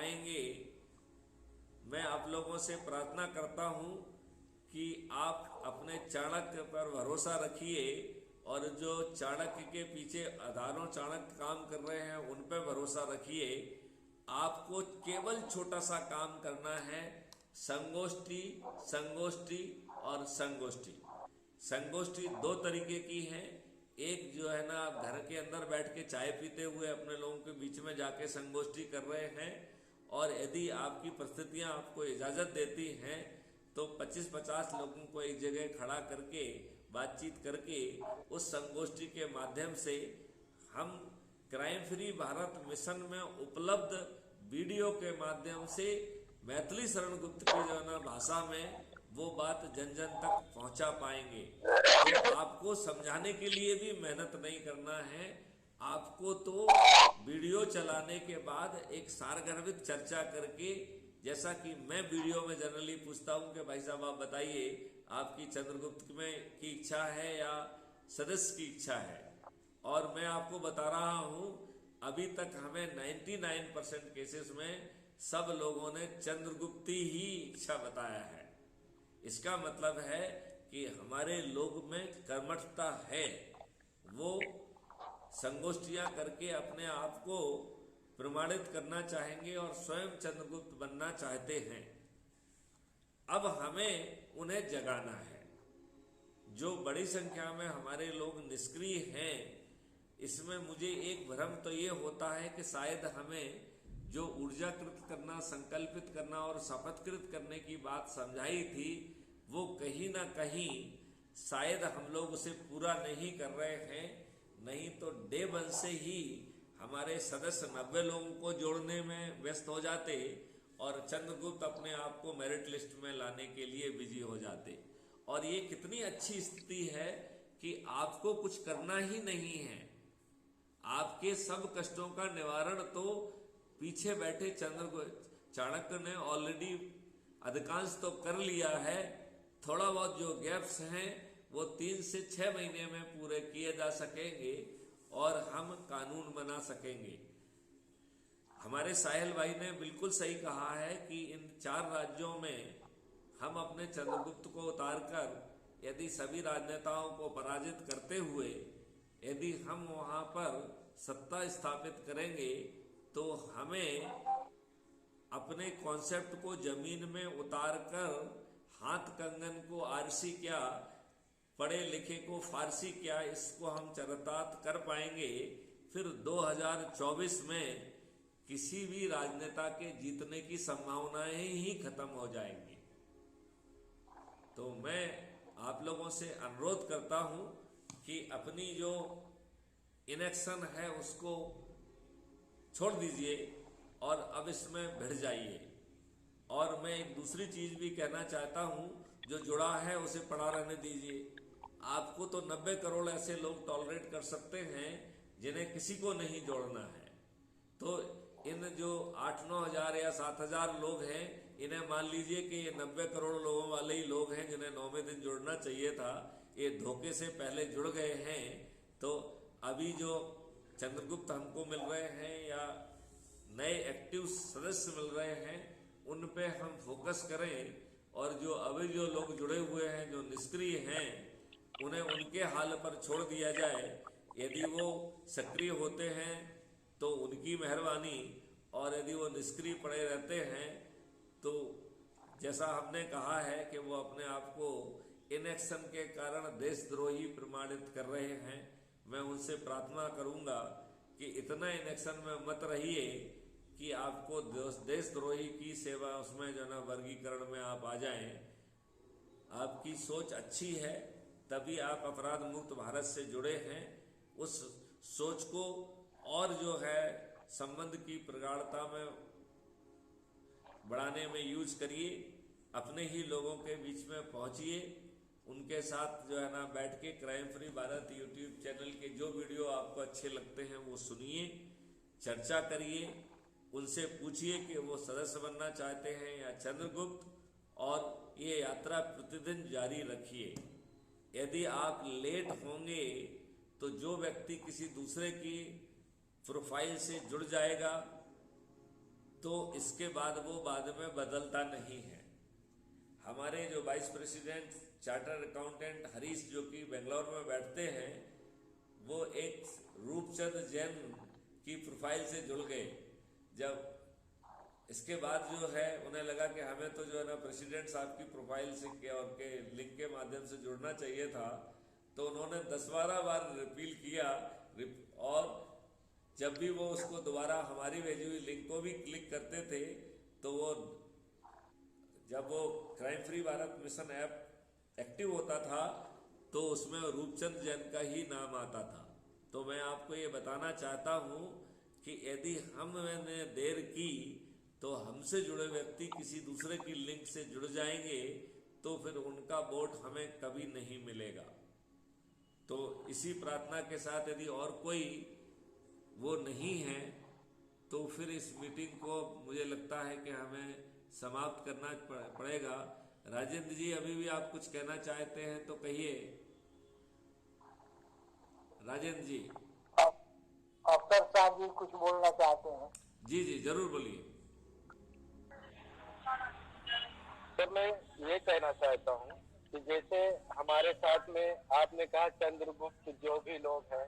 पाएंगे। मैं आप लोगों से प्रार्थना करता हूं कि आप अपने चाणक्य पर भरोसा रखिए और जो चाणक्य के पीछे हजारों चाणक्य काम कर रहे हैं उन पर भरोसा रखिए। आपको केवल छोटा सा काम करना है, संगोष्ठी, संगोष्ठी और संगोष्ठी। संगोष्ठी दो तरीके की है। एक जो है ना, आप घर के अंदर बैठ के चाय पीते हुए अपने लोगों के बीच में जाके संगोष्ठी कर रहे हैं, और यदि आपकी परिस्थितियां आपको इजाज़त देती हैं तो 25-50 लोगों को एक जगह खड़ा करके बातचीत करके उस संगोष्ठी के माध्यम से हम क्राइम फ्री भारत मिशन में उपलब्ध वीडियो के माध्यम से मैथिली शरण गुप्त की जो है ना भाषा में वो बात जन जन तक पहुंचा पाएंगे। तो आपको समझाने के लिए भी मेहनत नहीं करना है, आपको तो वीडियो चलाने के बाद एक सारगर्भित चर्चा करके, जैसा कि मैं वीडियो में जनरली पूछता हूं कि भाई साहब आप बताइए आपकी चंद्रगुप्त में की इच्छा है या सदस्य की इच्छा है, और मैं आपको बता रहा हूं अभी तक हमें 99% केसेस में सब लोगों ने चंद्रगुप्ती ही इच्छा बताया है। इसका मतलब है कि हमारे लोग में कर्मठता है, वो संगोष्ठियां करके अपने आप को प्रमाणित करना चाहेंगे और स्वयं चंद्रगुप्त बनना चाहते हैं। अब हमें उन्हें जगाना है। जो बड़ी संख्या में हमारे लोग निष्क्रिय हैं, इसमें मुझे एक भ्रम तो ये होता है कि शायद हमें जो ऊर्जाकृत करना, संकल्पित करना और शपथकृत करने की बात समझाई थी, वो कहीं ना कहीं शायद हम लोग उसे पूरा नहीं कर रहे हैं। नहीं तो डे वन से ही हमारे सदस्य 90 लोगों को जोड़ने में व्यस्त हो जाते और चंद्रगुप्त अपने आप को मेरिट लिस्ट में लाने के लिए बिजी हो जाते। और ये कितनी अच्छी स्थिति है कि आपको कुछ करना ही नहीं है, आपके सब कष्टों का निवारण तो पीछे बैठे चाणक्य ने ऑलरेडी अधिकांश तो कर लिया है। थोड़ा बहुत जो गैप्स हैं वो 3 से 6 महीने में पूरे किए जा सकेंगे और हम कानून बना सकेंगे। हमारे साहिल भाई ने बिल्कुल सही कहा है कि इन 4 राज्यों में हम अपने चंद्रगुप्त को उतारकर यदि सभी राजनेताओं को पराजित करते हुए यदि हम वहां पर सत्ता स्थापित करेंगे तो हमें अपने कॉन्सेप्ट को जमीन में उतारकर हाथ कंगन को आरसी क्या, पढ़े लिखे को फारसी क्या, इसको हम चरितार्थ कर पाएंगे। फिर 2024 में किसी भी राजनेता के जीतने की संभावनाएं ही खत्म हो जाएंगी। तो मैं आप लोगों से अनुरोध करता हूं कि अपनी जो इनेक्शन है उसको छोड़ दीजिए और अब इसमें भिड़ जाइए। और मैं एक दूसरी चीज भी कहना चाहता हूं, जो जुड़ा है उसे पड़ा रहने दीजिए। आपको तो 90 करोड़ ऐसे लोग टॉलरेट कर सकते हैं जिन्हें किसी को नहीं जोड़ना है। तो इन जो 8-9 हजार या 7 हजार लोग हैं, इन्हें मान लीजिए कि ये 90 करोड़ लोगों वाले ही लोग हैं जिन्हें 9वें दिन जुड़ना चाहिए था। ये धोखे से पहले जुड़ गए हैं। तो अभी जो चंद्रगुप्त हमको मिल रहे हैं या नए एक्टिव सदस्य मिल रहे हैं, उन पे हम फोकस करें, और जो अभी जो लोग जुड़े हुए हैं, जो निष्क्रिय हैं, उन्हें उनके हाल पर छोड़ दिया जाए। यदि वो सक्रिय होते हैं तो उनकी मेहरबानी, और यदि वो निष्क्रिय पड़े रहते हैं तो जैसा हमने कहा है कि वो अपने आप को इनएक्शन के कारण देशद्रोही प्रमाणित कर रहे हैं। मैं उनसे प्रार्थना करूंगा कि इतना इनएक्शन में मत रहिए कि आपको देशद्रोही की सेवा उसमें जो ना वर्गीकरण में आप आ जाएं। आपकी सोच अच्छी है तभी आप अपराध मुक्त भारत से जुड़े हैं। उस सोच को और जो है संबंध की प्रगाढ़ता में बढ़ाने में यूज करिए। अपने ही लोगों के बीच में पहुंचिए, उनके साथ जो है ना बैठ के crime free Bharat YouTube channel के जो वीडियो आपको अच्छे लगते हैं वो सुनिए, चर्चा करिए, उनसे पूछिए कि वो सदस्य बनना चाहते हैं या चंद्रगुप्त, और ये यात्रा प्रतिदिन जारी रखिए। यदि आप लेट होंगे तो जो व्यक्ति किसी दूसरे की प्रोफाइल से जुड़ जाएगा तो इसके बाद वो बाद में बदलता नहीं है। हमारे जो vice president chartered accountant Harish जो कि बेंगलोर में बैठते हैं, वो एक रूपचंद जैन की प्रोफाइल से जुड़ गए। जब इसके बाद जो है उन्हें लगा कि हमें तो जो है ना प्रेसिडेंट साहब की प्रोफाइल से के और के लिंक के माध्यम से जुड़ना चाहिए था, तो उन्होंने 10-12 बार रिपील किया, और जब भी वो उसको दोबारा हमारी भेजी हुई लिंक को भी क्लिक करते थे, तो वो जब वो crime free Bharat mission app active होता था तो उसमें रूपचंद जैन का ही नाम आता था। तो मैं आपको ये बताना चाहता हूँ कि यदि हमने देर की तो हमसे जुड़े व्यक्ति किसी दूसरे की लिंक से जुड़ जाएंगे, तो फिर उनका वोट हमें कभी नहीं मिलेगा। तो इसी प्रार्थना के साथ यदि और कोई वो नहीं है, तो फिर इस मीटिंग को मुझे लगता है कि हमें समाप्त करना पड़ेगा। राजेंद्र जी, अभी भी आप कुछ कहना चाहते हैं तो कहिए। राजेंद्र जी। अफसर साहब जी कुछ बोलना चाहते हैं? जी जी, जरूर बोलिए। सर, मैं ये कहना चाहता हूँ कि जैसे हमारे साथ में आपने कहा चंद्रगुप्त जो भी लोग हैं,